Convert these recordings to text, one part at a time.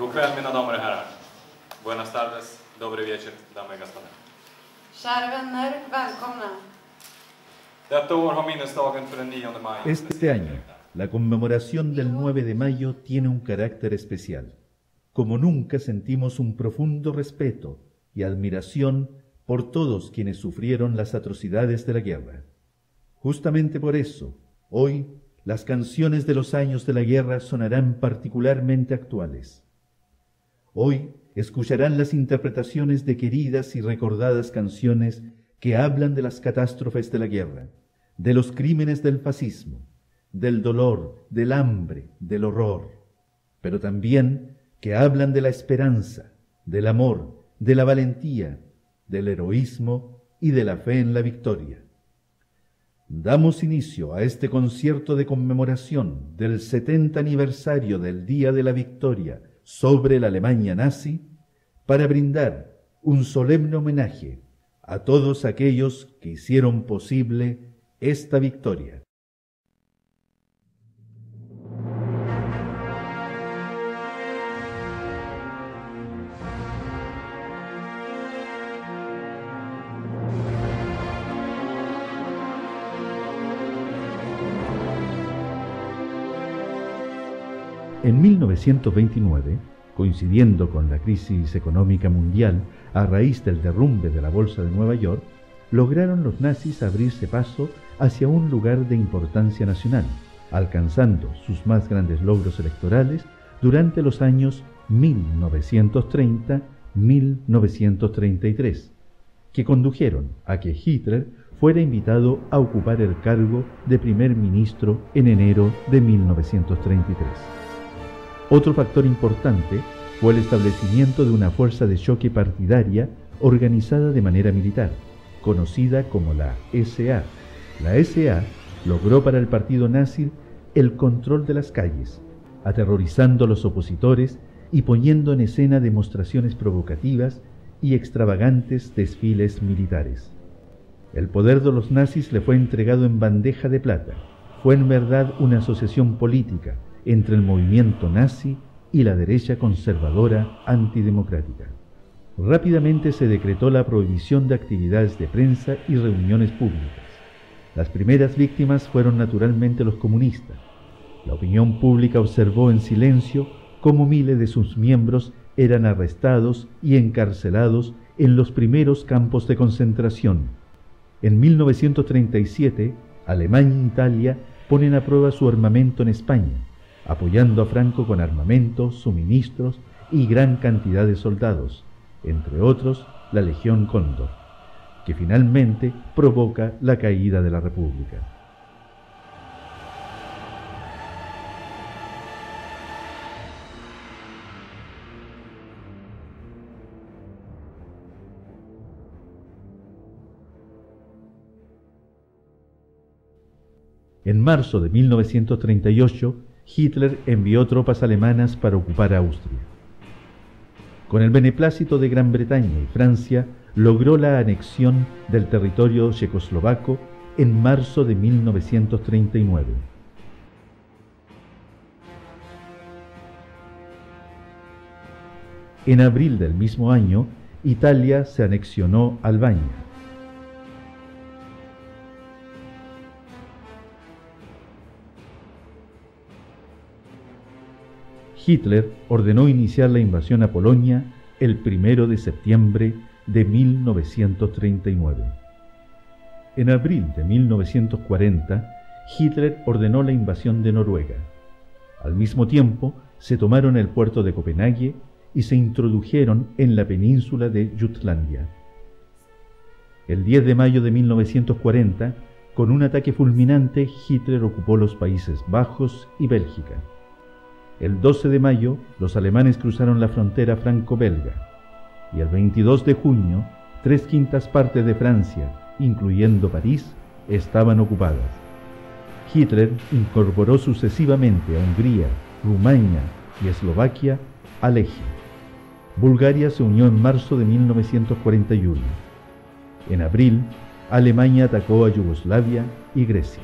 God kväll mina damer och herrar. Buenas tardes, dobry wieczór, damer och господа. Kära vänner, välkomna. Detta år har minnesdagen för den 9 maj. Este año, la conmemoración del 9 de mayo tiene un carácter especial. Como nunca sentimos un profundo respeto y admiración por todos quienes sufrieron las atrocidades de la guerra. Justamente por eso, hoy, las canciones de los años de la guerra sonarán particularmente actuales. Hoy escucharán las interpretaciones de queridas y recordadas canciones que hablan de las catástrofes de la guerra, de los crímenes del fascismo, del dolor, del hambre, del horror, pero también que hablan de la esperanza, del amor, de la valentía, del heroísmo y de la fe en la victoria. Damos inicio a este concierto de conmemoración del 70 aniversario del Día de la Victoria sobre la Alemania nazi para brindar un solemne homenaje a todos aquellos que hicieron posible esta victoria. En 1929, coincidiendo con la crisis económica mundial a raíz del derrumbe de la Bolsa de Nueva York, lograron los nazis abrirse paso hacia un lugar de importancia nacional, alcanzando sus más grandes logros electorales durante los años 1930-1933, que condujeron a que Hitler fuera invitado a ocupar el cargo de primer ministro en enero de 1933. Otro factor importante fue el establecimiento de una fuerza de choque partidaria organizada de manera militar, conocida como la SA. La SA logró para el partido nazi el control de las calles, aterrorizando a los opositores y poniendo en escena demostraciones provocativas y extravagantes desfiles militares. El poder de los nazis le fue entregado en bandeja de plata. Fue en verdad una asociación política entre el movimiento nazi y la derecha conservadora antidemocrática. Rápidamente se decretó la prohibición de actividades de prensa y reuniones públicas. Las primeras víctimas fueron naturalmente los comunistas. La opinión pública observó en silencio cómo miles de sus miembros eran arrestados y encarcelados en los primeros campos de concentración. En 1937, Alemania e Italia ponen a prueba su armamento en España, apoyando a Franco con armamento, suministros y gran cantidad de soldados, entre otros la Legión Cóndor, que finalmente provoca la caída de la República. En marzo de 1938, Hitler envió tropas alemanas para ocupar Austria. Con el beneplácito de Gran Bretaña y Francia, logró la anexión del territorio checoslovaco en marzo de 1939. En abril del mismo año, Italia se anexionó Albania. Hitler ordenó iniciar la invasión a Polonia el 1 de septiembre de 1939. En abril de 1940, Hitler ordenó la invasión de Noruega. Al mismo tiempo, se tomaron el puerto de Copenhague y se introdujeron en la península de Jutlandia. El 10 de mayo de 1940, con un ataque fulminante, Hitler ocupó los Países Bajos y Bélgica. El 12 de mayo, los alemanes cruzaron la frontera franco-belga, y el 22 de junio, 3/5 partes de Francia, incluyendo París, estaban ocupadas. Hitler incorporó sucesivamente a Hungría, Rumania y Eslovaquia al eje. Bulgaria se unió en marzo de 1941. En abril, Alemania atacó a Yugoslavia y Grecia.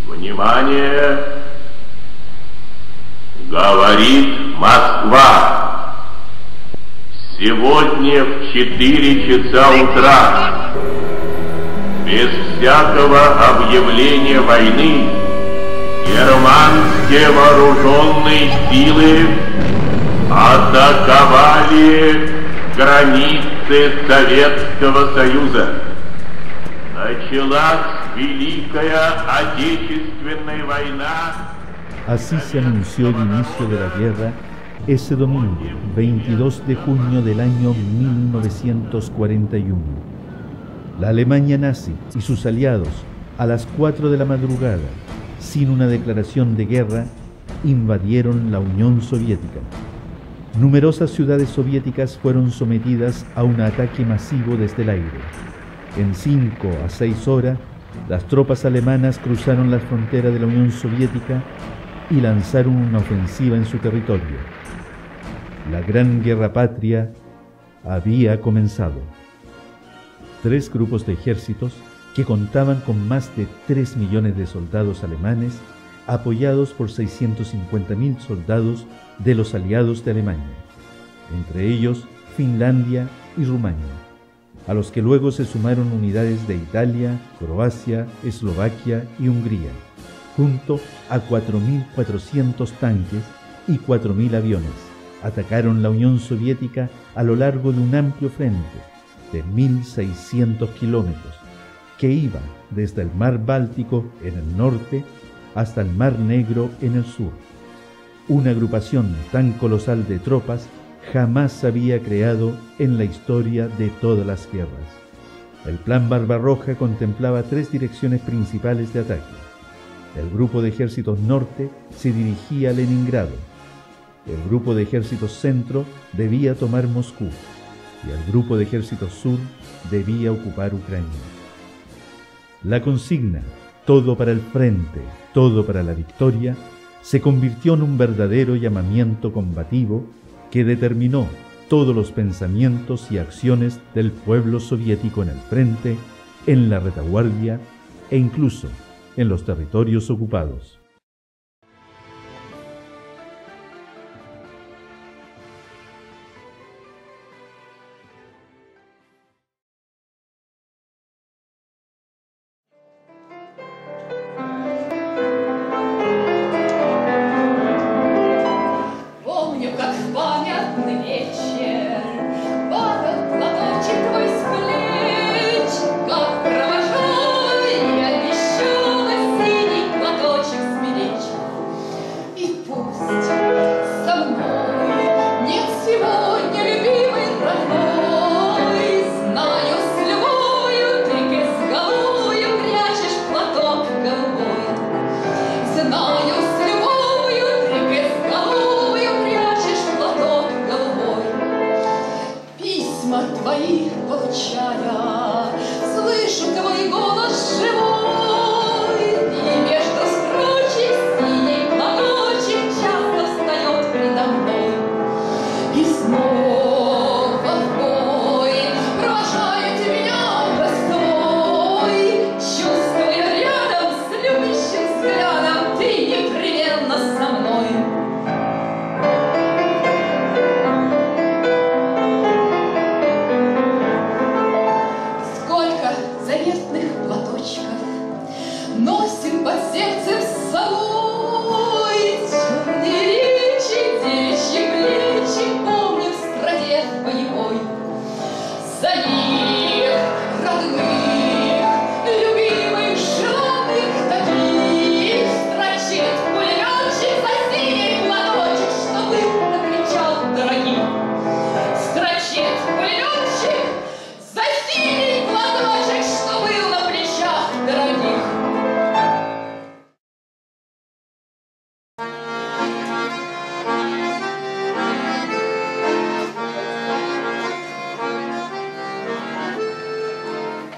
Внимание! Говорит Москва. Сегодня в 4 часа утра, без всякого объявления войны, германские вооруженные силы атаковали границы Советского Союза. Началась Великая Отечественная войna. Así se anunció el inicio de la guerra ese domingo, 22 de junio del año 1941. La Alemania nazi y sus aliados, a las 4 de la madrugada, sin una declaración de guerra, invadieron la Unión Soviética. Numerosas ciudades soviéticas fueron sometidas a un ataque masivo desde el aire. En 5 a 6 horas, las tropas alemanas cruzaron la frontera de la Unión Soviética y lanzaron una ofensiva en su territorio. La Gran Guerra Patria había comenzado. 3 grupos de ejércitos que contaban con más de 3 millones de soldados alemanes, apoyados por 650.000 soldados de los aliados de Alemania, entre ellos Finlandia y Rumania, a los que luego se sumaron unidades de Italia, Croacia, Eslovaquia y Hungría, junto a 4.400 tanques y 4.000 aviones. Atacaron la Unión Soviética a lo largo de un amplio frente de 1.600 kilómetros, que iba desde el mar Báltico en el norte hasta el mar Negro en el sur. Una agrupación tan colosal de tropas jamás se había creado en la historia de todas las guerras. El Plan Barbarroja contemplaba 3 direcciones principales de ataque. El grupo de ejércitos norte se dirigía a Leningrado, el grupo de ejércitos centro debía tomar Moscú y el grupo de ejércitos sur debía ocupar Ucrania. La consigna, todo para el frente, todo para la victoria, se convirtió en un verdadero llamamiento combativo que determinó todos los pensamientos y acciones del pueblo soviético en el frente, en la retaguardia e incluso en los territorios ocupados. Падал платочек твой с плеч, заветных платочков, носим под сердцем с собой черные речи, девичьи плечи, помним страде боевой. За них, родных, любимых, желанных, таких строчит пулеметчик за синий платочек, что был накричал дорогим. Строчит пулеметчик за синий платочек, что был на плечах дорогих.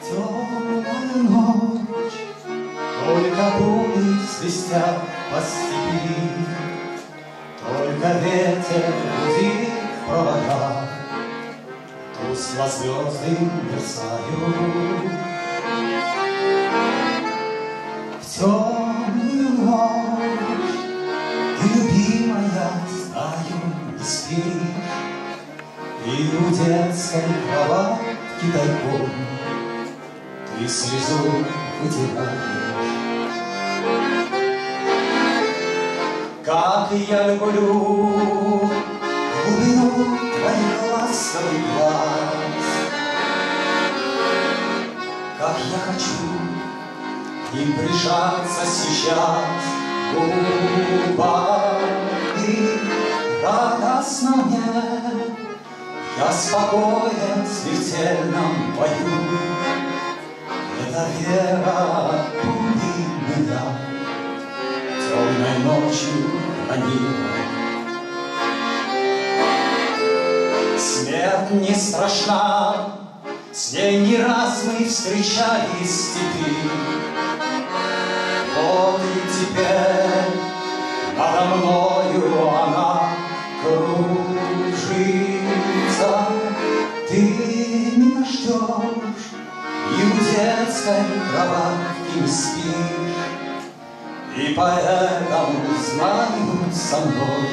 Темная ночь, только пули свистят по степи, только ветер гудит в проводах, тускло звезды мерцают. В темную ночь ты, любимая, знаю, не спишь, и у детской кроватки тайком ты слезу вытираешь. Как я люблю глубину твоих ласковых глаз, как я хочу к ним прижаться сейчас губами. Радостно мне, я спокоен в смертельном бою. Это вера пули меня темной ночью ранила. Смерть не страшна, с ней не раз мы встречались в степи. Вот и теперь надо мною она кружится. Ты меня ждешь, и в детской кроватке не спишь, и поэтому знаю, со мной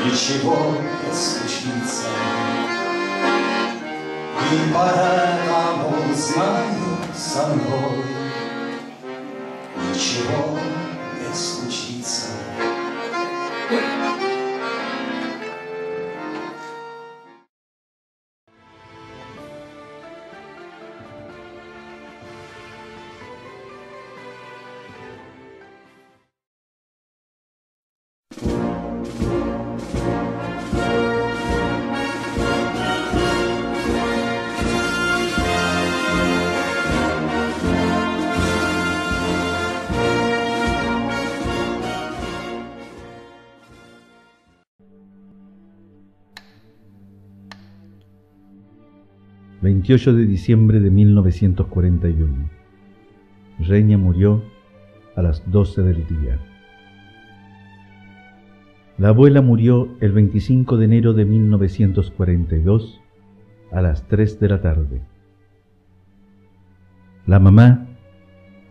ничего не случится. И поэтому знаю, со мной ничего не случится. ...28 de diciembre de 1941... Reña murió a las 12 del día. La abuela murió el 25 de enero de 1942... a las 3 de la tarde. La mamá,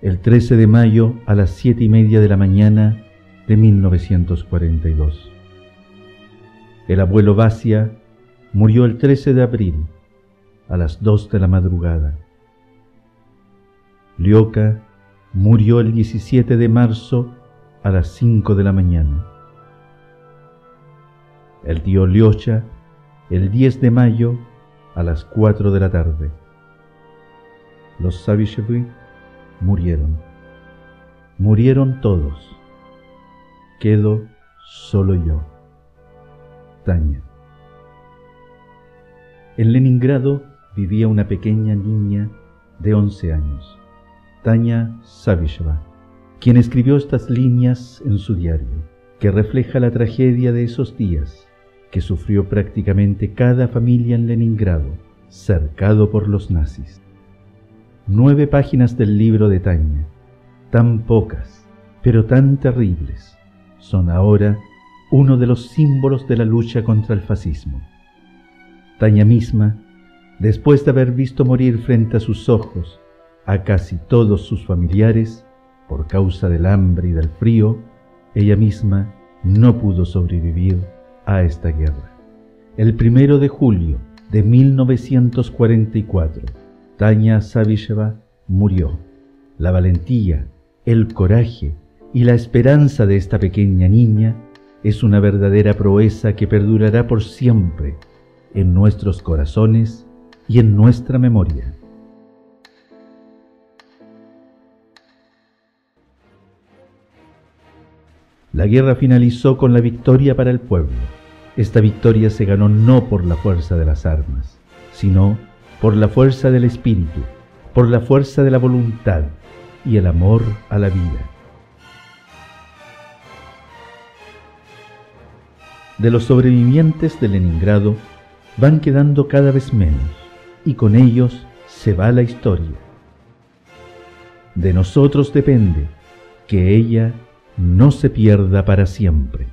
el 13 de mayo a las 7:30 de la mañana de 1942. El abuelo Basia murió el 13 de abril a las 2 de la madrugada. Lioka murió el 17 de marzo a las 5 de la mañana. El tío Liocha el 10 de mayo a las 4 de la tarde. Los Savichevich murieron. Murieron todos. Quedo solo yo. Tania. En Leningrado vivía una pequeña niña de 11 años, Tania Savicheva, quien escribió estas líneas en su diario, que refleja la tragedia de esos días que sufrió prácticamente cada familia en Leningrado, cercado por los nazis. 9 páginas del libro de Tania, tan pocas, pero tan terribles, son ahora uno de los símbolos de la lucha contra el fascismo. Tania misma, después de haber visto morir frente a sus ojos a casi todos sus familiares por causa del hambre y del frío, ella misma no pudo sobrevivir a esta guerra. El 1 de julio de 1944, Tania Savisheva murió. La valentía, el coraje y la esperanza de esta pequeña niña es una verdadera proeza que perdurará por siempre en nuestros corazones y en nuestra memoria. La guerra finalizó con la victoria para el pueblo. Esta victoria se ganó no por la fuerza de las armas, sino por la fuerza del espíritu, por la fuerza de la voluntad y el amor a la vida. De los sobrevivientes de Leningrado van quedando cada vez menos, y con ellos se va la historia. De nosotros depende que ella no se pierda para siempre.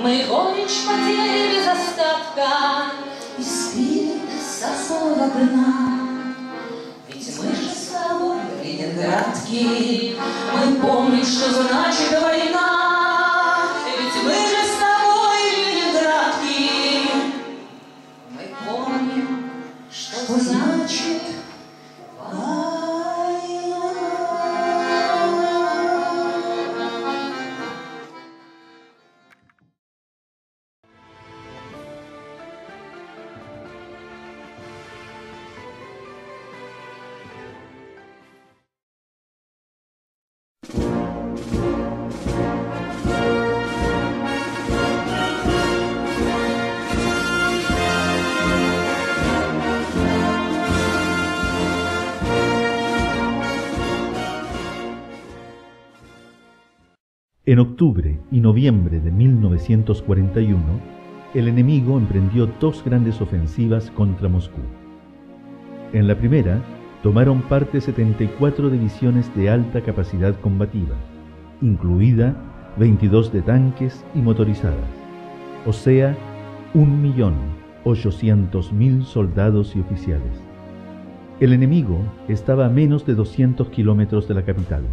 Мы горечь потери без остатка испили до самого дна. Ведь мы же с тобой, ленинградки, мы помним, что значит война. Ведь мы же с тобой, ленинградки, мы помним, что значит война. En octubre y noviembre de 1941, el enemigo emprendió dos grandes ofensivas contra Moscú. En la primera, tomaron parte 74 divisiones de alta capacidad combativa, incluida 22 de tanques y motorizadas, o sea, 1.800.000 soldados y oficiales. El enemigo estaba a menos de 200 kilómetros de la capital.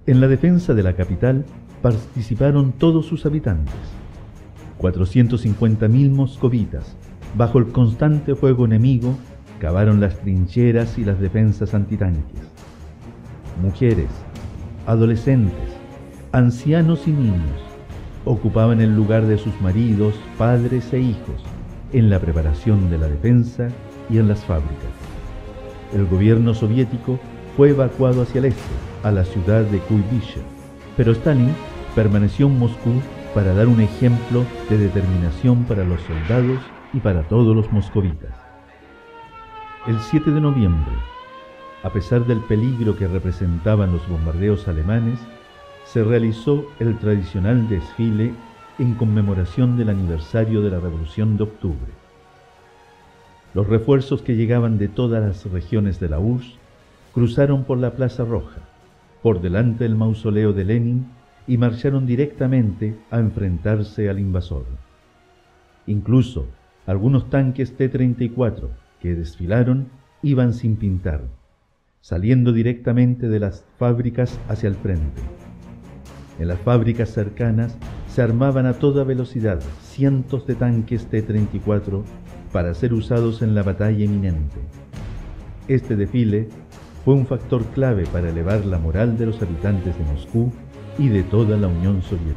En la defensa de la capital participaron todos sus habitantes. 450.000 moscovitas, bajo el constante fuego enemigo, cavaron las trincheras y las defensas antitanques. Mujeres, adolescentes, ancianos y niños ocupaban el lugar de sus maridos, padres e hijos en la preparación de la defensa y en las fábricas. El gobierno soviético fue evacuado hacia el este, a la ciudad de Kuibysh, pero Stalin permaneció en Moscú para dar un ejemplo de determinación para los soldados y para todos los moscovitas. El 7 de noviembre, a pesar del peligro que representaban los bombardeos alemanes, se realizó el tradicional desfile en conmemoración del aniversario de la Revolución de Octubre. Los refuerzos que llegaban de todas las regiones de la URSS cruzaron por la Plaza Roja, por delante del mausoleo de Lenin, y marcharon directamente a enfrentarse al invasor. Incluso algunos tanques T-34 que desfilaron iban sin pintar, saliendo directamente de las fábricas hacia el frente. En las fábricas cercanas se armaban a toda velocidad cientos de tanques T-34 para ser usados en la batalla inminente. Este desfile fue un factor clave para elevar la moral de los habitantes de Moscú y de toda la Unión Soviética.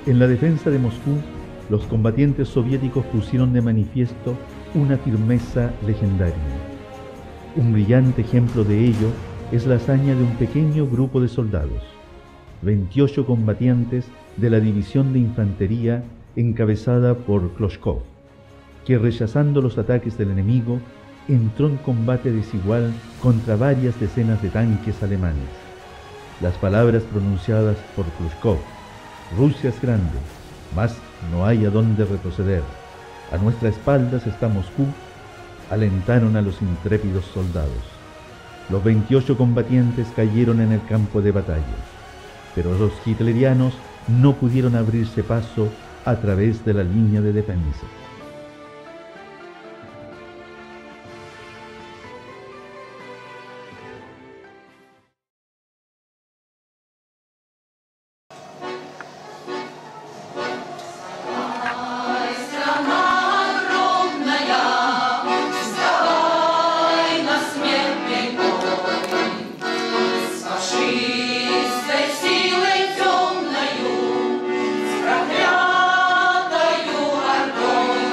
En la defensa de Moscú, los combatientes soviéticos pusieron de manifiesto una firmeza legendaria. Un brillante ejemplo de ello es la hazaña de un pequeño grupo de soldados, 28 combatientes de la división de infantería encabezada por Kloshkov, que rechazando los ataques del enemigo, entró en combate desigual contra varias decenas de tanques alemanes. Las palabras pronunciadas por Khrushchev, Rusia es grande, mas no hay a dónde retroceder, a nuestras espaldas está Moscú, alentaron a los intrépidos soldados. Los 28 combatientes cayeron en el campo de batalla, pero los hitlerianos no pudieron abrirse paso a través de la línea de defensa. Силой темною, с проклятою ордой.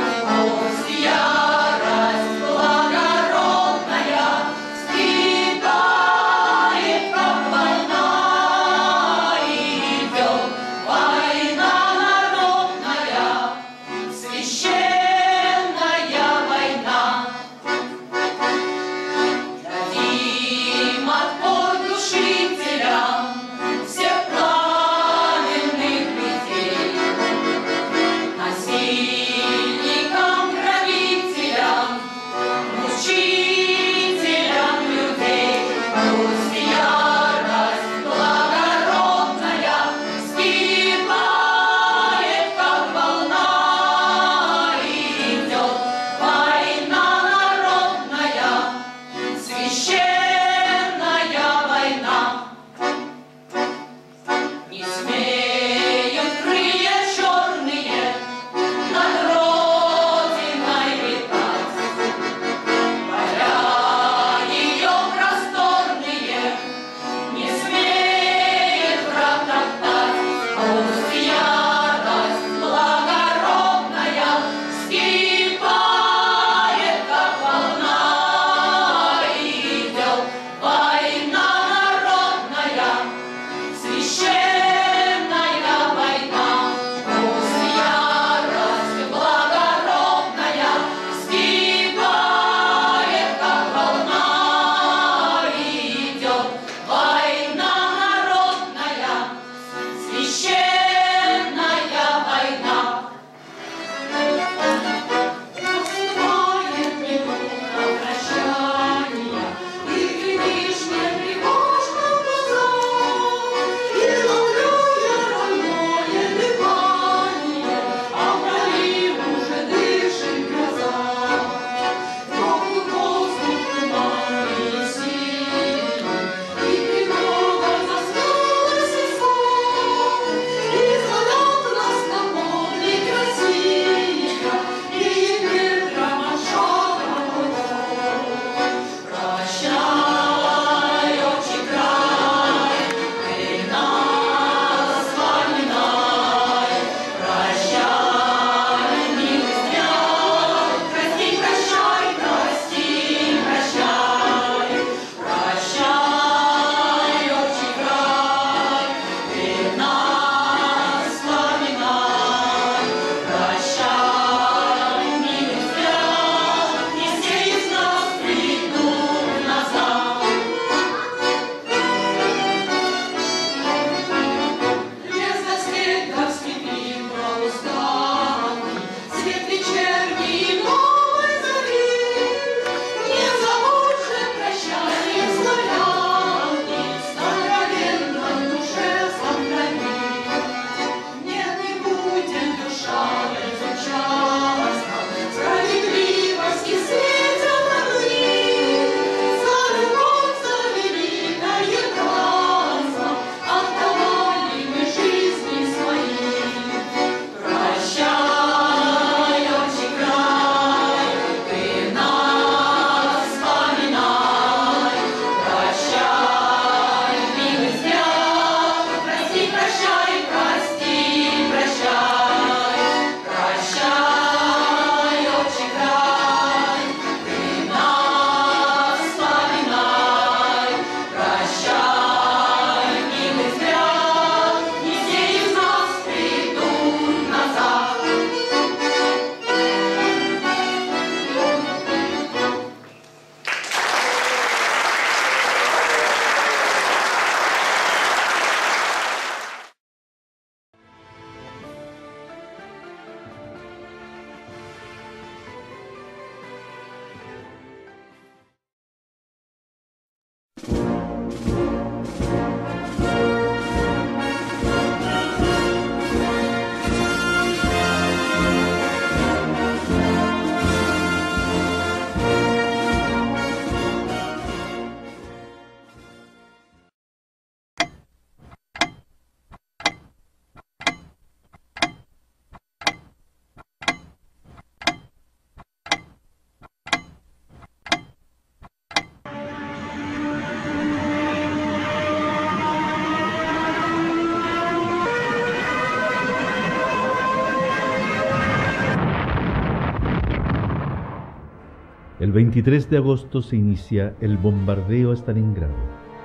El 23 de agosto se inicia el bombardeo a Stalingrado.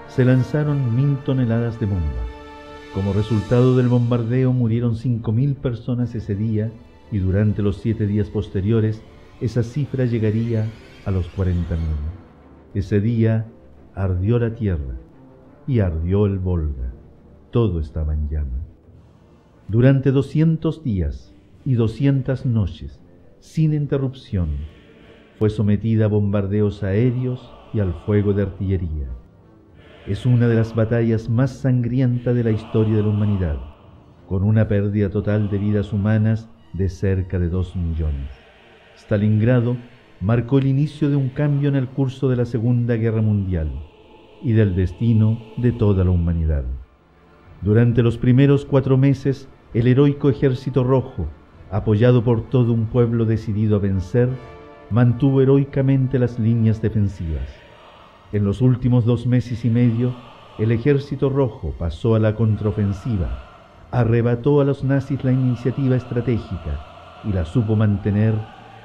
Se lanzaron 1000 toneladas de bombas. Como resultado del bombardeo murieron 5000 personas ese día y durante los 7 días posteriores esa cifra llegaría a los 40.000. Ese día ardió la tierra y ardió el Volga. Todo estaba en llamas. Durante 200 días y 200 noches, sin interrupción, fue sometida a bombardeos aéreos y al fuego de artillería. Es una de las batallas más sangrientas de la historia de la humanidad, con una pérdida total de vidas humanas de cerca de 2 millones. Stalingrado marcó el inicio de un cambio en el curso de la Segunda Guerra Mundial y del destino de toda la humanidad. Durante los primeros 4 meses, el heroico Ejército Rojo, apoyado por todo un pueblo decidido a vencer, mantuvo heroicamente las líneas defensivas. En los últimos 2 meses y medio, el Ejército Rojo pasó a la contraofensiva, arrebató a los nazis la iniciativa estratégica y la supo mantener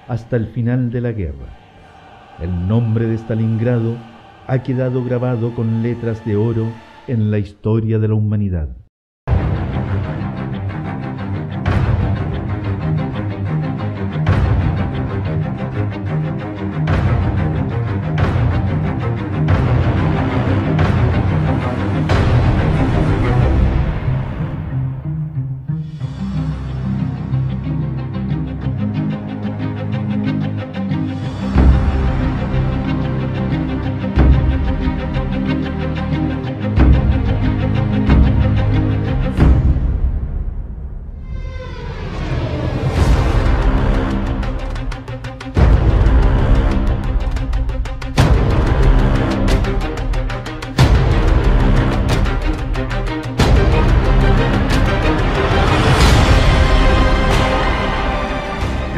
hasta el final de la guerra. El nombre de Stalingrado ha quedado grabado con letras de oro en la historia de la humanidad.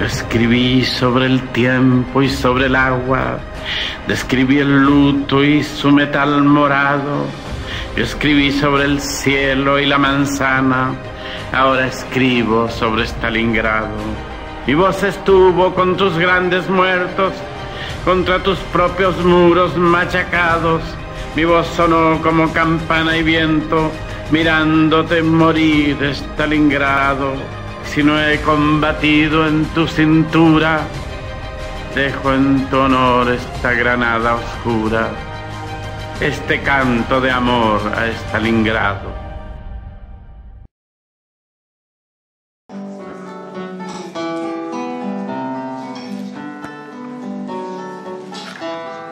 Escribí sobre el tiempo y sobre el agua, describí el luto y su metal morado, escribí sobre el cielo y la manzana, ahora escribo sobre Stalingrado. Mi voz estuvo con tus grandes muertos, contra tus propios muros machacados, mi voz sonó como campana y viento, mirándote morir, Stalingrado. Si no he combatido en tu cintura, dejo en tu honor esta granada oscura, este canto de amor a Stalingrado.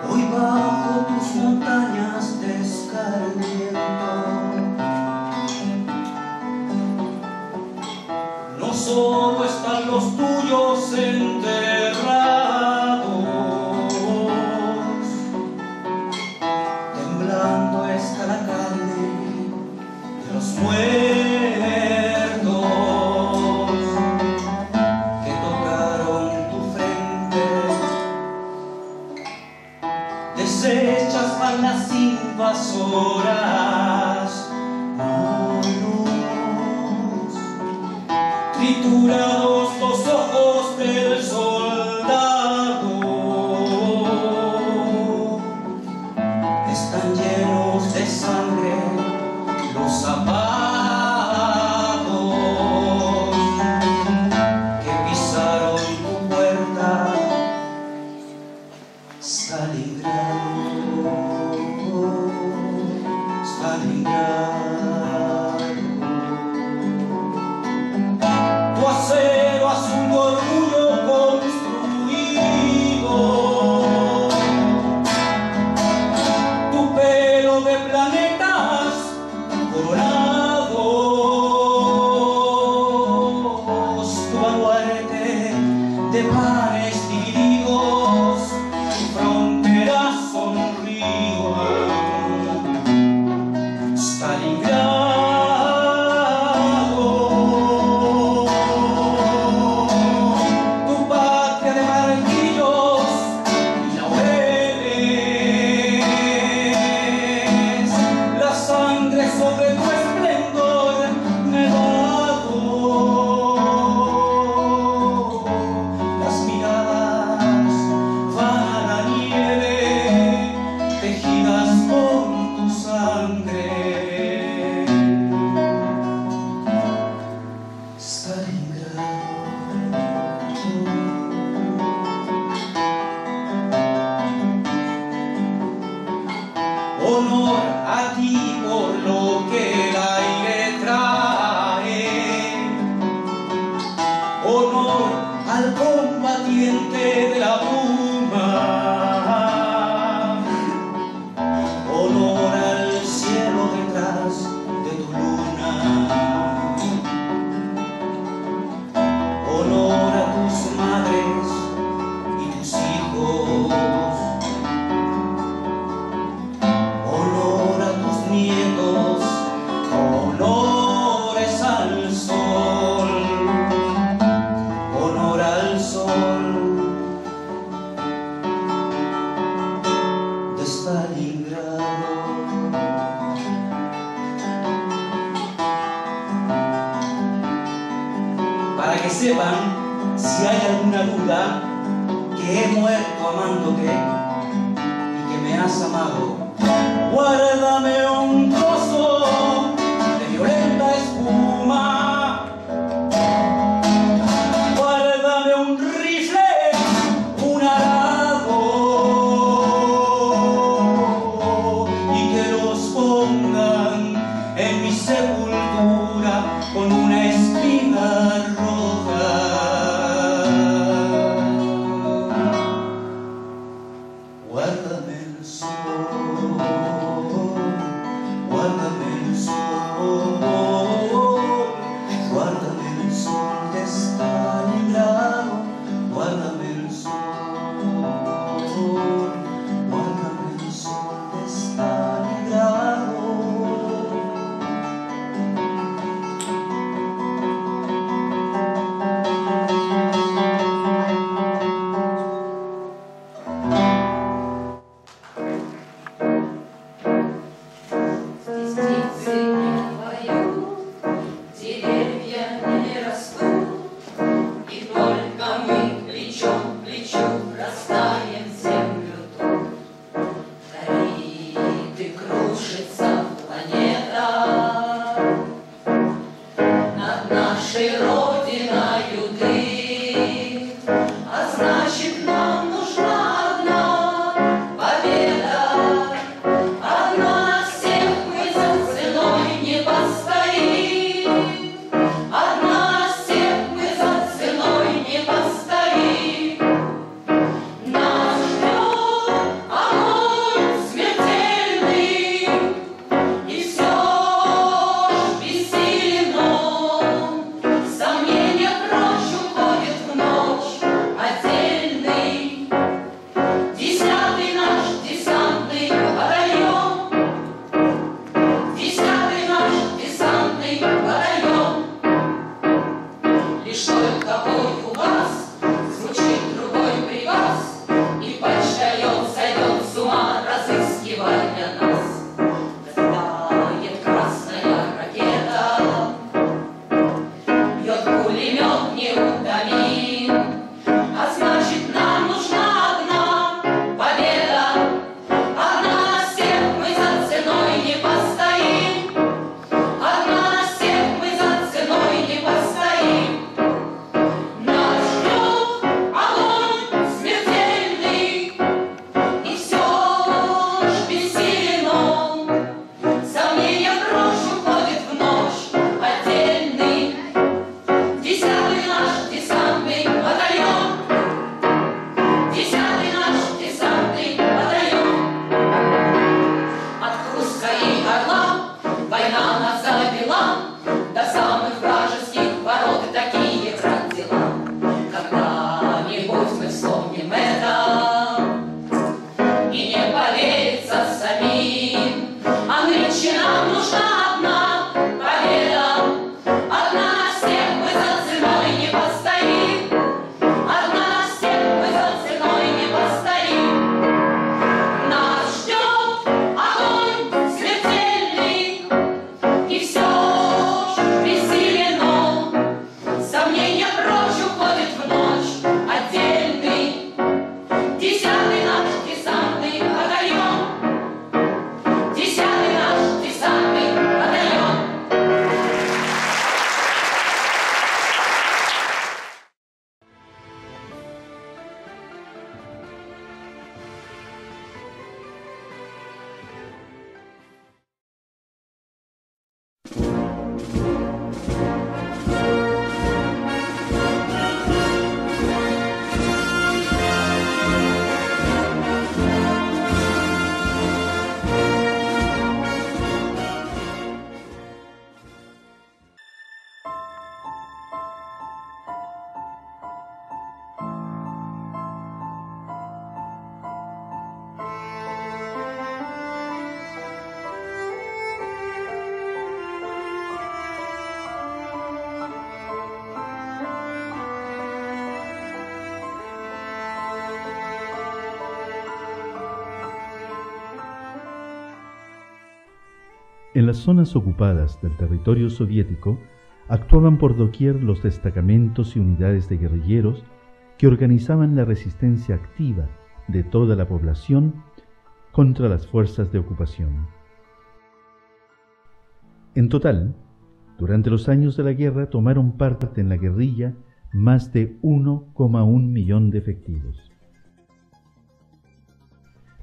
Hoy bajo tus montañas de escarmiento, no solo están los tuyos enterrados, temblando está la carne de los muertos que tocaron tu frente. Deshechas van las invasoras, triturados los ojos del soldado, están llenos de sangre los zapatos que pisaron tu puerta, Stalingrado, Stalingrado. Tu acero al combatiente de la bruma. Honor al cielo detrás de tu luna. Honor a tus madres y tus hijos. Honor a tus nietos. Honores al sol. Honor al sol de Stalingrado. Para que sepan, si hay alguna duda, que he muerto amándote y que me has amado. Guárdame un trozo de violenta espuma. Guárdame un rifle, un arado, y que los pongan en mi sepultura con una espiga roja. Guárdame el sol, guárdame el sol, guárdame el sol de Stalingrado, guárdame el sol, guárdame el sol de Stalingrado. Птицы не поют, деревья не растут, и только мы плечом к плечу растаем землю тут. Горит и крушится планета над нашей родиною дым, а значит нам нужна одна победа. Одна всех мы за ценой не постоим. Одна всех мы за ценой не постоим. Нас ждет огонь смертельный, и все ж бессилен он. Сомнения En las zonas ocupadas del territorio soviético actuaban por doquier los destacamentos y unidades de guerrilleros que organizaban la resistencia activa de toda la población contra las fuerzas de ocupación. En total, durante los años de la guerra tomaron parte en la guerrilla más de 1,1 millón de efectivos.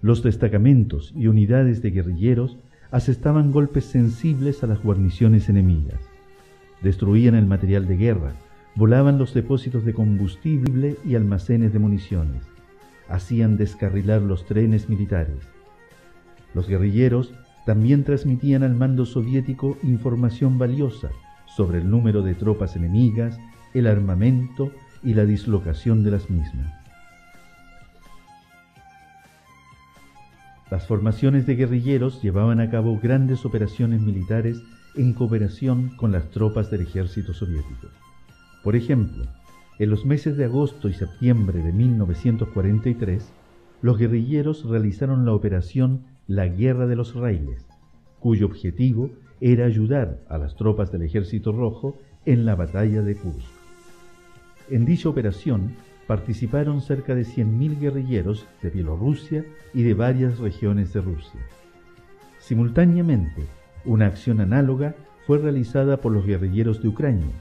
Los destacamentos y unidades de guerrilleros asestaban golpes sensibles a las guarniciones enemigas, destruían el material de guerra, volaban los depósitos de combustible y almacenes de municiones, hacían descarrilar los trenes militares. Los guerrilleros también transmitían al mando soviético información valiosa sobre el número de tropas enemigas, el armamento y la dislocación de las mismas. Las formaciones de guerrilleros llevaban a cabo grandes operaciones militares en cooperación con las tropas del ejército soviético. Por ejemplo, en los meses de agosto y septiembre de 1943, los guerrilleros realizaron la operación La Guerra de los Raíles, cuyo objetivo era ayudar a las tropas del Ejército Rojo en la batalla de Kursk. En dicha operación participaron cerca de 100.000 guerrilleros de Bielorrusia y de varias regiones de Rusia. Simultáneamente, una acción análoga fue realizada por los guerrilleros de Ucrania.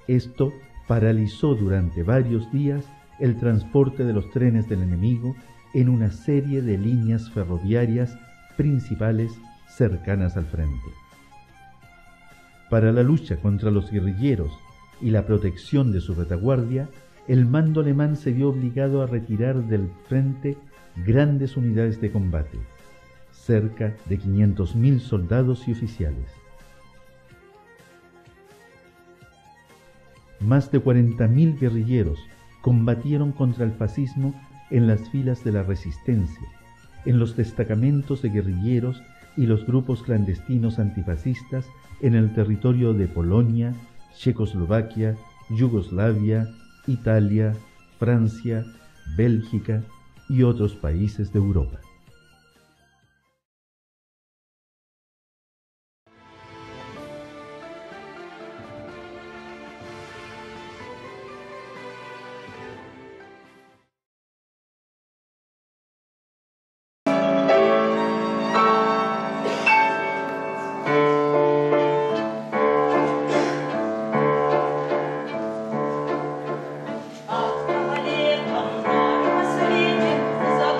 Esto paralizó durante varios días el transporte de los trenes del enemigo en una serie de líneas ferroviarias principales cercanas al frente. Para la lucha contra los guerrilleros y la protección de su retaguardia, el mando alemán se vio obligado a retirar del frente grandes unidades de combate, cerca de 500.000 soldados y oficiales. Más de 40.000 guerrilleros combatieron contra el fascismo en las filas de la resistencia, en los destacamentos de guerrilleros y los grupos clandestinos antifascistas en el territorio de Polonia, Checoslovaquia, Yugoslavia, Italia, Francia, Bélgica y otros países de Europa. От кавалеров на свете, за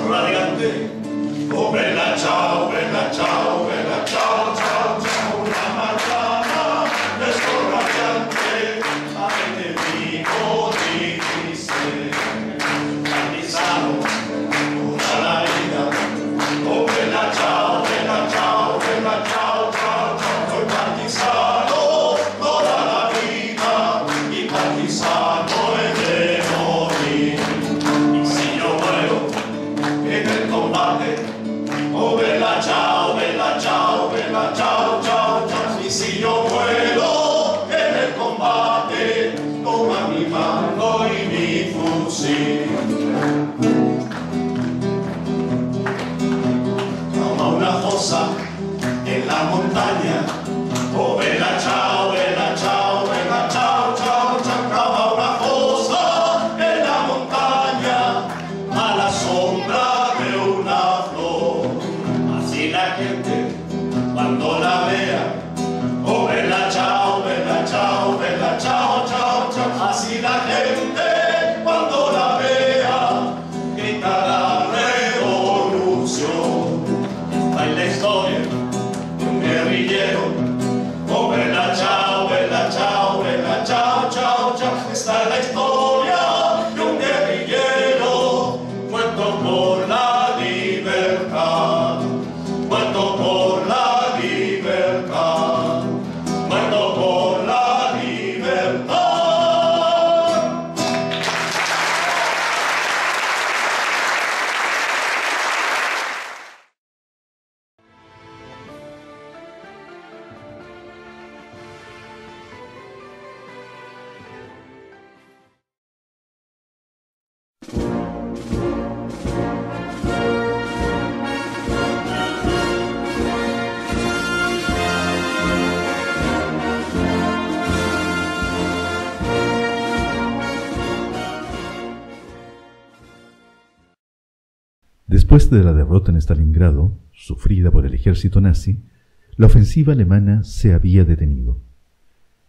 radiante. Oh, bella ciao, bella ciao, bella ciao, ciao, ciao. Una mañana de sol radiante, avete vivo di triste. Partisano, tutta la vita. Oh, bella ciao, bella ciao, bella ciao, ciao, ciao. Soy partisano, toda la vida. Y partisano es de morir. Y si yo muero en el combate, oh, bella ciao, bella ciao, bella ciao, ciao, ciao. Y si yo muero en el combate, toma mi mano y mi fusil. Toma una fosa en la montaña. Oh, bella ciao, bella ciao, bella ciao, ciao, ciao. Toma una fosa en la montaña, a la sombra de una flor. Así la gente cuando la vea, oh, bella ciao, bella ciao, bella ciao, ciao, ciao. Así la gente cuando la vea, gritará revolución. Esta es la historia de un guerrillero. Oh, bella ciao, bella ciao, bella ciao, ciao, ciao. Esta es la historia de un guerrillero muerto por la libertad, muerto por la libertad, muerto por la libertad. Después de la derrota en Stalingrado, sufrida por el ejército nazi, la ofensiva alemana se había detenido.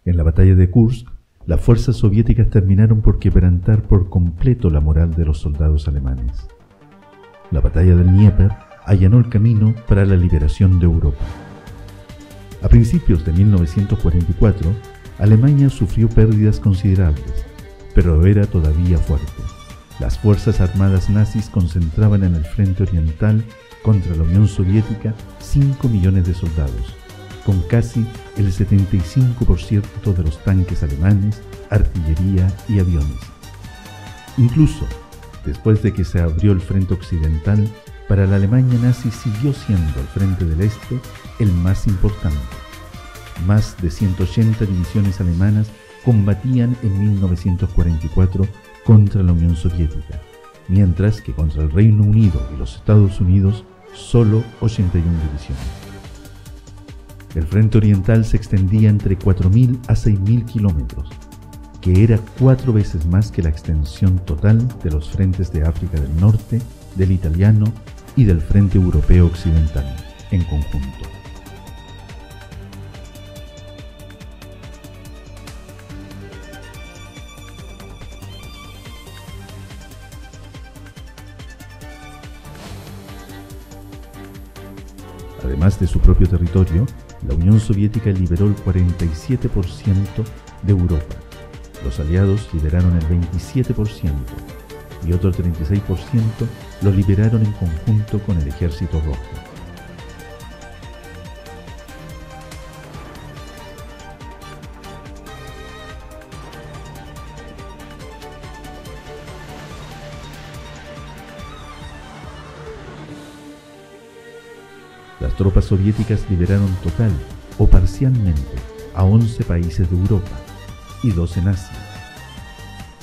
En la batalla de Kursk, las fuerzas soviéticas terminaron por quebrantar por completo la moral de los soldados alemanes. La batalla del Dnieper allanó el camino para la liberación de Europa. A principios de 1944, Alemania sufrió pérdidas considerables, pero era todavía fuerte. Las fuerzas armadas nazis concentraban en el frente oriental contra la Unión Soviética 5 millones de soldados, con casi el 75% de los tanques alemanes, artillería y aviones. Incluso, después de que se abrió el frente occidental, para la Alemania nazi siguió siendo el frente del este el más importante. Más de 180 divisiones alemanas combatían en 1944 contra la Unión Soviética, mientras que contra el Reino Unido y los Estados Unidos solo 81 divisiones. El frente oriental se extendía entre 4.000 a 6.000 kilómetros, que era 4 veces más que la extensión total de los frentes de África del Norte, del italiano y del frente europeo occidental en conjunto. Además de su propio territorio, la Unión Soviética liberó el 47% de Europa. Los aliados liberaron el 27% y otro 36% lo liberaron en conjunto con el Ejército Rojo. Las tropas soviéticas liberaron total o parcialmente a 11 países de Europa y 2 en Asia.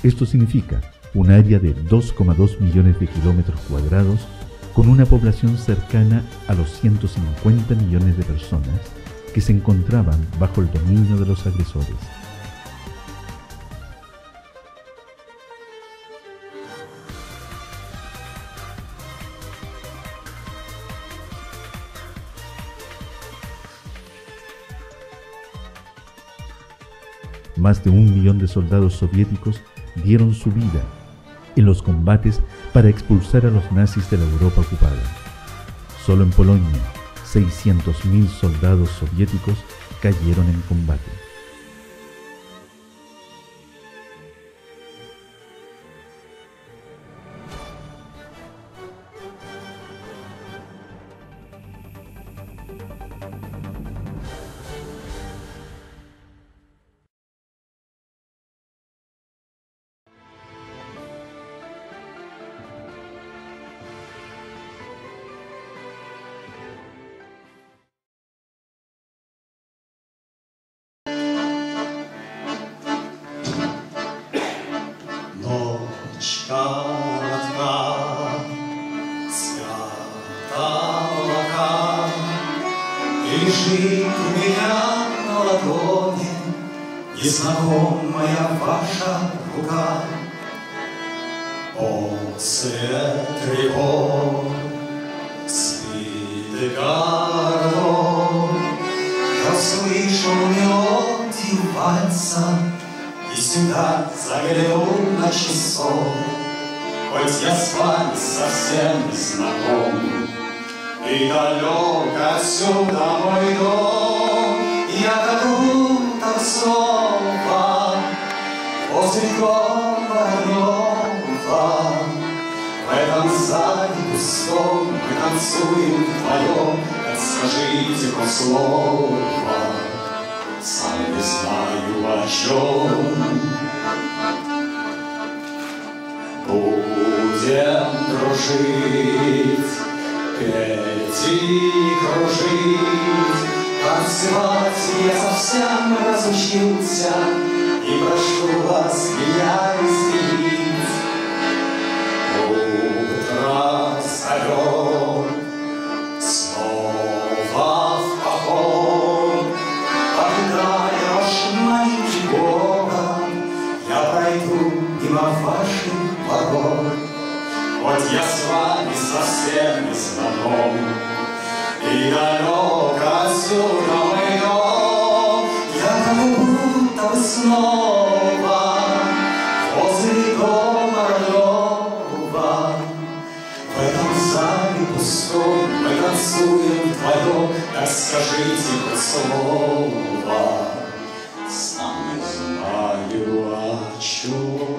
Esto significa un área de 2,2 millones de kilómetros cuadrados con una población cercana a los 150 millones de personas que se encontraban bajo el dominio de los agresores. Más de 1 millón de soldados soviéticos dieron su vida en los combates para expulsar a los nazis de la Europa ocupada. Solo en Polonia, 600.000 soldados soviéticos cayeron en combate. Лежит у меня на ладони незнакомая ваша рука. После тревог спит городок, я слышу мелодию вальса и сюда загляну на часов. Хоть я с вами совсем не знаком, и далек отсюда мой дом, я как будто снова возле дома Рёва. В этом зале пустом мы танцуем вдвоем, так скажите хоть слово, сам не знаю о чем. Будем дружить, петь и кружить, танцевать я совсем разучился, и прошу вас меня извинить. Утро зовет снова в поход, когда я ваш маленький город, я пройду мимо ваших ворот. Хоть я с вами совсем не знаком, и далек отсюда мой дом, я как будто бы снова возле дома родного. В этом зале пустом мы танцуем вдвоем, так скажите хоть слово, сам не знаю о чем.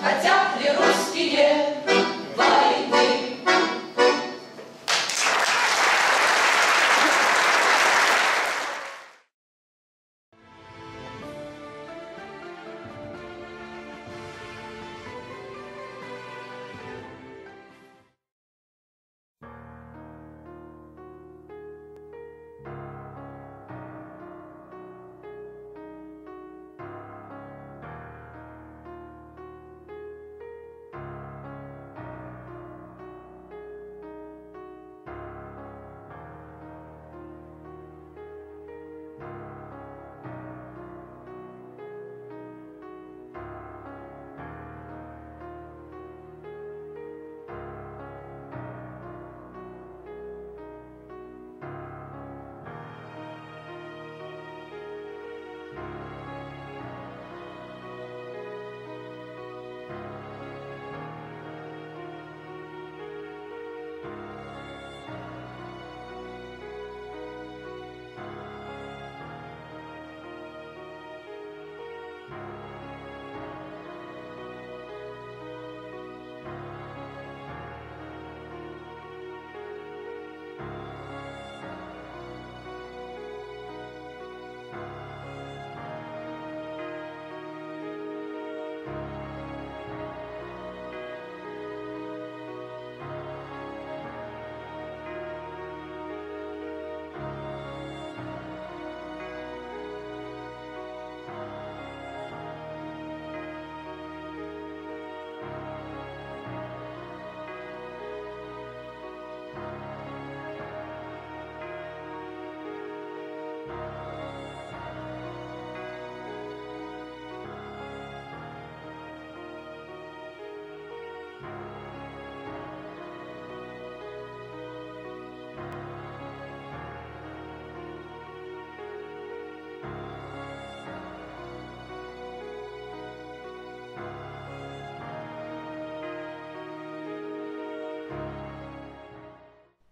Хотят ли русские войны?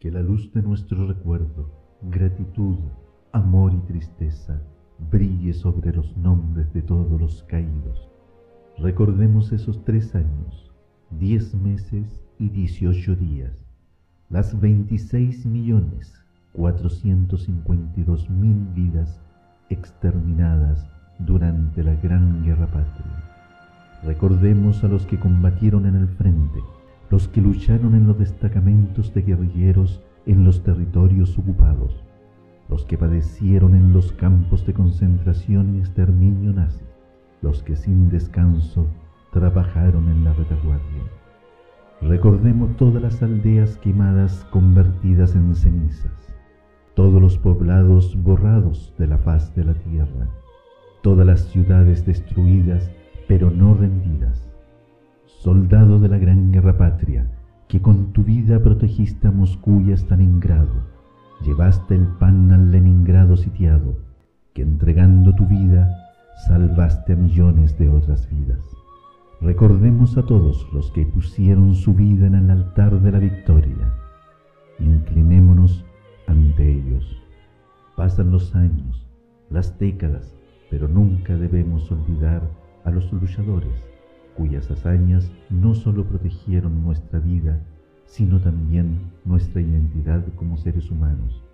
Que la luz de nuestro recuerdo, gratitud, amor y tristeza brille sobre los nombres de todos los caídos. Recordemos esos 3 años, 10 meses y 18 días, las 26.452.000 vidas exterminadas durante la Gran Guerra Patria. Recordemos a los que combatieron en el frente, los que lucharon en los destacamentos de guerrilleros en los territorios ocupados, los que padecieron en los campos de concentración y exterminio nazi, los que sin descanso trabajaron en la retaguardia. Recordemos todas las aldeas quemadas convertidas en cenizas, todos los poblados borrados de la faz de la tierra, todas las ciudades destruidas pero no rendidas. Soldado de la Gran Guerra Patria, que con tu vida protegiste a Moscú y a Stalingrado, llevaste el pan al Leningrado sitiado, que entregando tu vida salvaste a millones de otras vidas. Recordemos a todos los que pusieron su vida en el altar de la victoria. Inclinémonos ante ellos. Pasan los años, las décadas, pero nunca debemos olvidar a los luchadores, cuyas hazañas no solo protegieron nuestra vida, sino también nuestra identidad como seres humanos.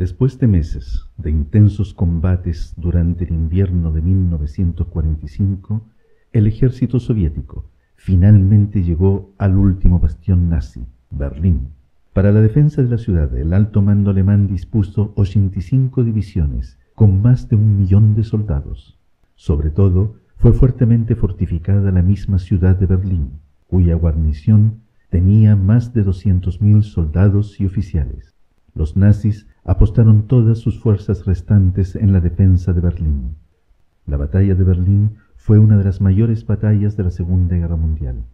Después de meses de intensos combates durante el invierno de 1945, el ejército soviético finalmente llegó al último bastión nazi, Berlín. Para la defensa de la ciudad, el alto mando alemán dispuso 85 divisiones con más de 1 millón de soldados. Sobre todo, fue fuertemente fortificada la misma ciudad de Berlín, cuya guarnición tenía más de 200.000 soldados y oficiales. Los nazis apostaron todas sus fuerzas restantes en la defensa de Berlín. La batalla de Berlín fue una de las mayores batallas de la Segunda Guerra Mundial.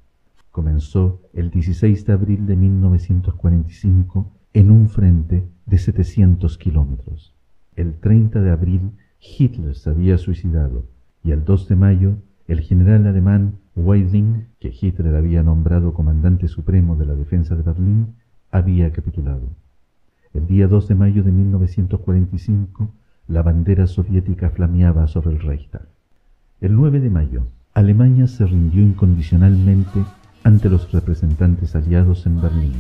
Comenzó el 16 de abril de 1945 en un frente de 700 kilómetros. El 30 de abril Hitler se había suicidado y el 2 de mayo el general alemán Weidling, que Hitler había nombrado comandante supremo de la defensa de Berlín, había capitulado. El día 2 de mayo de 1945, la bandera soviética flameaba sobre el Reichstag. El 9 de mayo, Alemania se rindió incondicionalmente ante los representantes aliados en Berlín.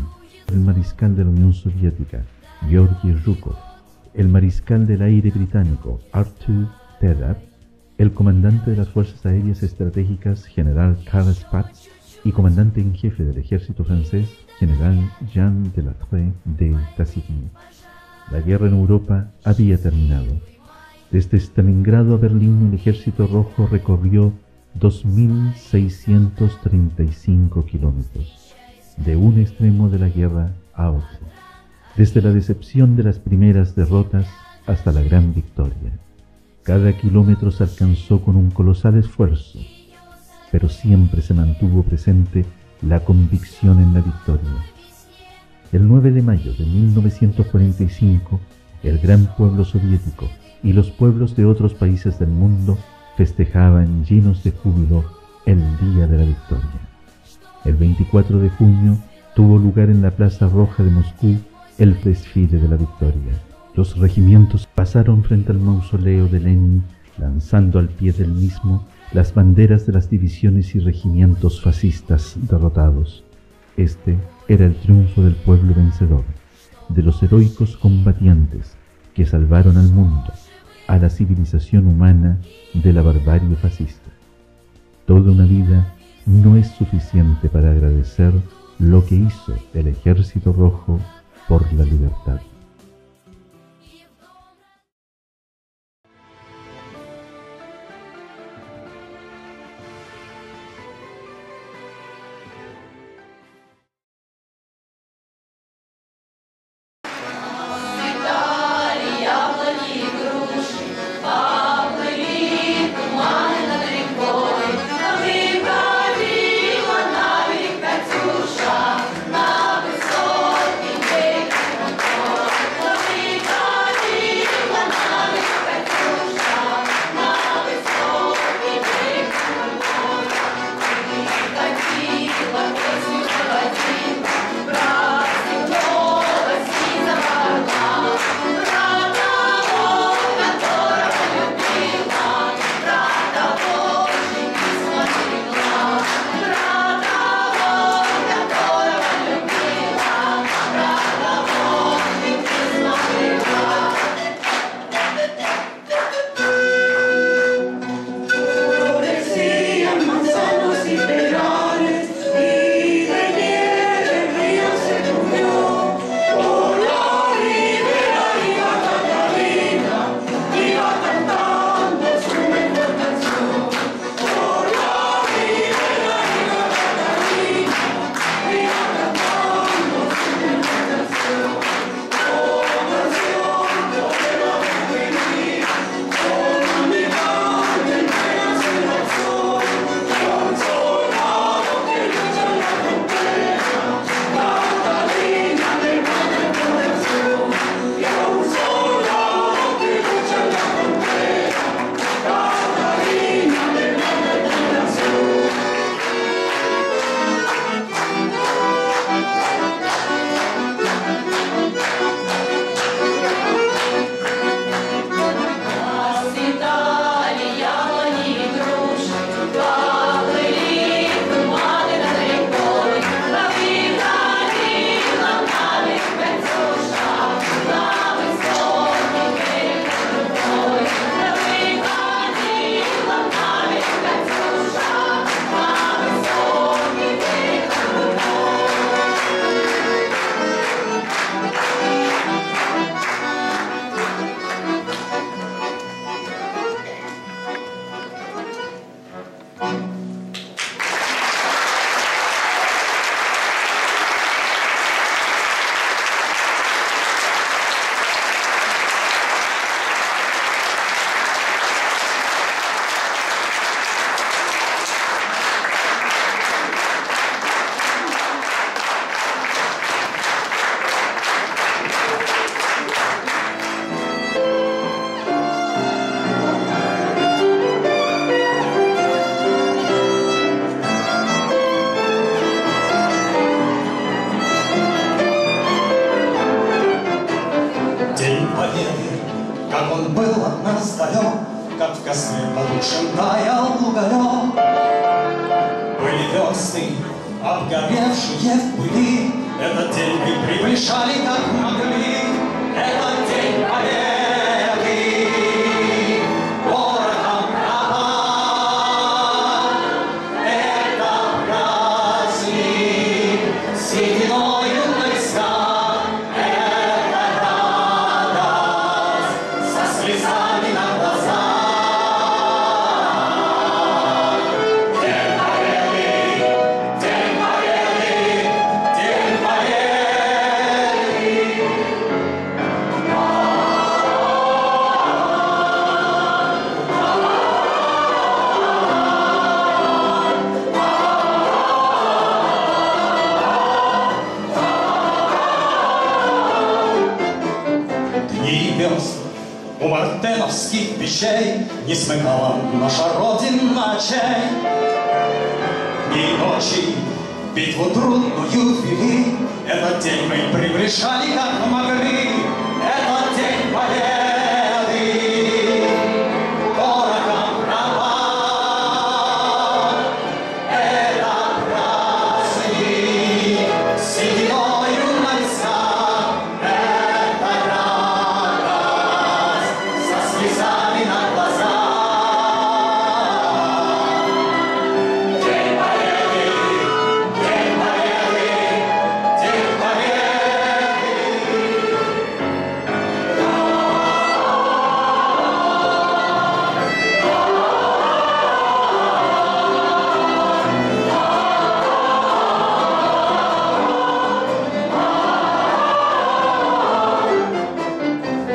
El mariscal de la Unión Soviética, Georgy Zhukov, el mariscal del aire británico, Arthur Tedder, el comandante de las Fuerzas Aéreas Estratégicas, general Karl Spaatz, y comandante en jefe del ejército francés, general Jean Delattre de Tassigny. La guerra en Europa había terminado. Desde Stalingrado a Berlín el ejército rojo recorrió 2.635 kilómetros, de un extremo de la guerra a otro, desde la decepción de las primeras derrotas hasta la gran victoria. Cada kilómetro se alcanzó con un colosal esfuerzo, pero siempre se mantuvo presente la convicción en la victoria. El 9 de mayo de 1945, el gran pueblo soviético y los pueblos de otros países del mundo festejaban llenos de júbilo el día de la victoria. El 24 de junio tuvo lugar en la Plaza Roja de Moscú el desfile de la victoria. Los regimientos pasaron frente al mausoleo de Lenin, lanzando al pie del mismo las banderas de las divisiones y regimientos fascistas derrotados. Este era el triunfo del pueblo vencedor, de los heroicos combatientes que salvaron al mundo, a la civilización humana de la barbarie fascista. Toda una vida no es suficiente para agradecer lo que hizo el Ejército Rojo por la libertad. На высокий берег был от нас далек, как в костре потухшем таял уголек. Были весны, обгоревшие в пыли, этот день мы приближали, как могли. Этот день победы, ворогам пропал. Это праздник сединою на висках, это радость со слезами на глазах. День победы, день победы, день победы. Дни весны у мартеновских печей не смыкала наша Родина очей. Дни и ночи битву трудную вели, этот день мы приближали, как могли. Этот день победы, ворогам пропал. Это праздник сединою на висках, это радость со слезами на глазах. День победы, день победы, день победы.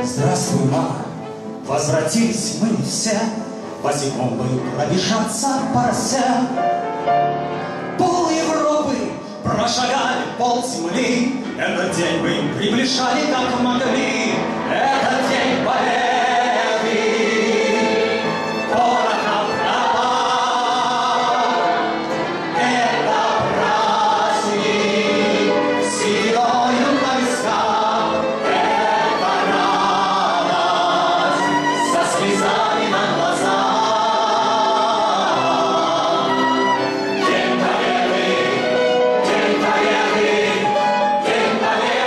Здравствуй, мама, возвратились мы все, босиком бы пробежаться по росе. Пол Европы прошагали, пол земли, этот день мы приближали, как могли. Этот день победы, ворогам пропал. Это праздник сединою на висках, это радость со слезами на глазах. День победы, день победы, день победы.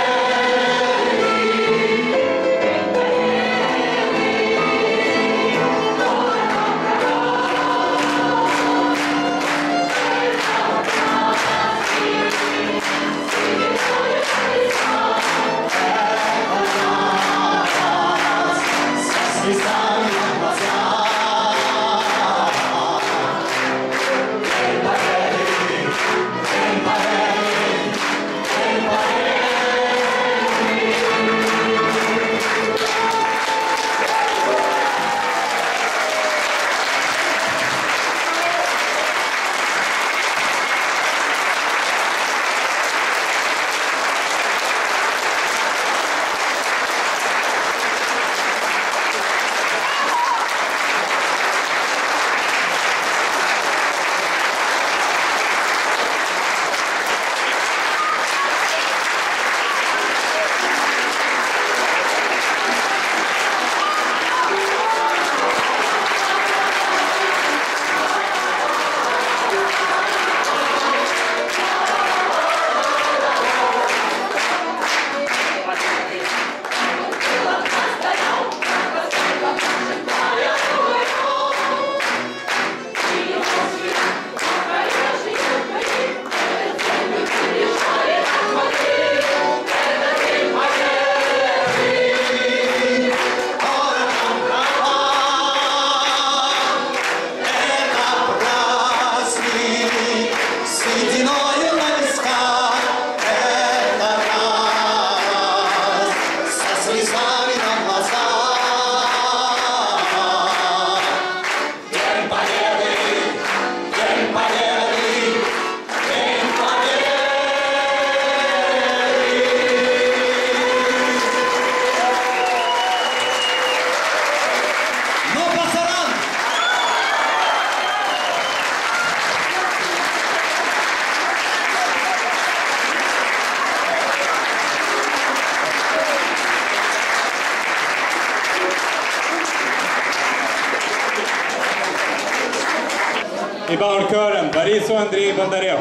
I barnkören, Boris och Andrei Bondarev.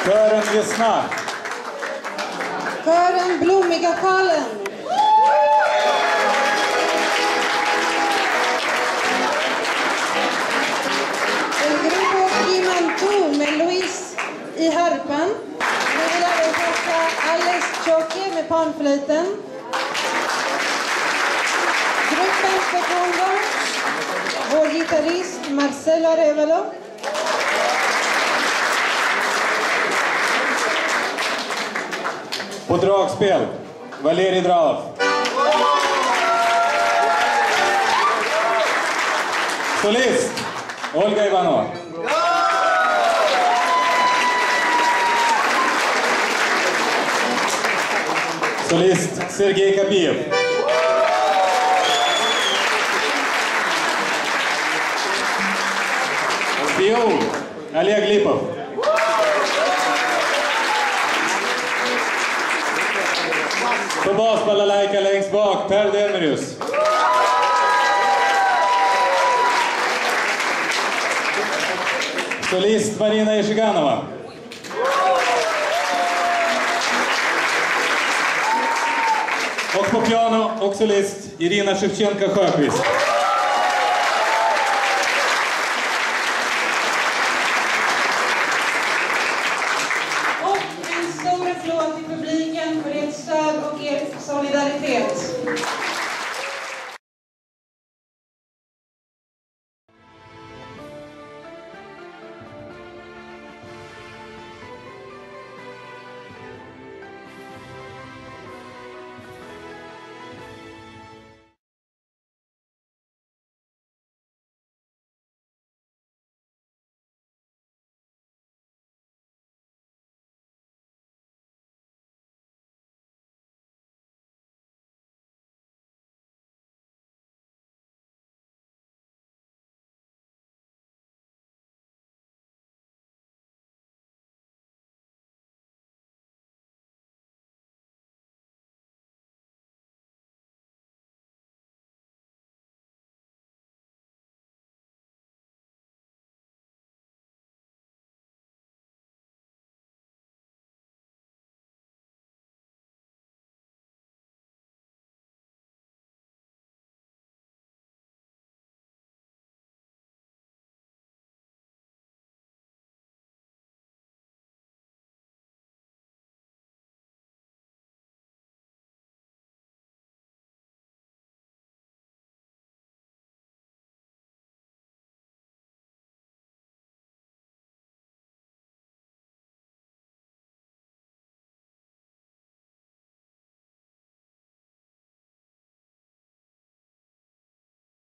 Kören Vesna. Kören Blommiga sjalen. El grupo Imantu med Louise i harpan. Vi vill även tacka Alex Choque med panflöjten. Gruppen Fecondo, vår gitarrist Marcelo Arevalo. På dragspel, Valerij Dralov. Solist, Olga Ivanova. Solist, Sergej Kapiev. Fiol, Oleg Lipov. På bas balalaika längst bak, Per Delmerius. Solist Marina Jeshiganova. Och på piano och solist Irina Shevchenko-Sjöqvist. Och en stor applåd till publiken för ert stöd och er solidaritet.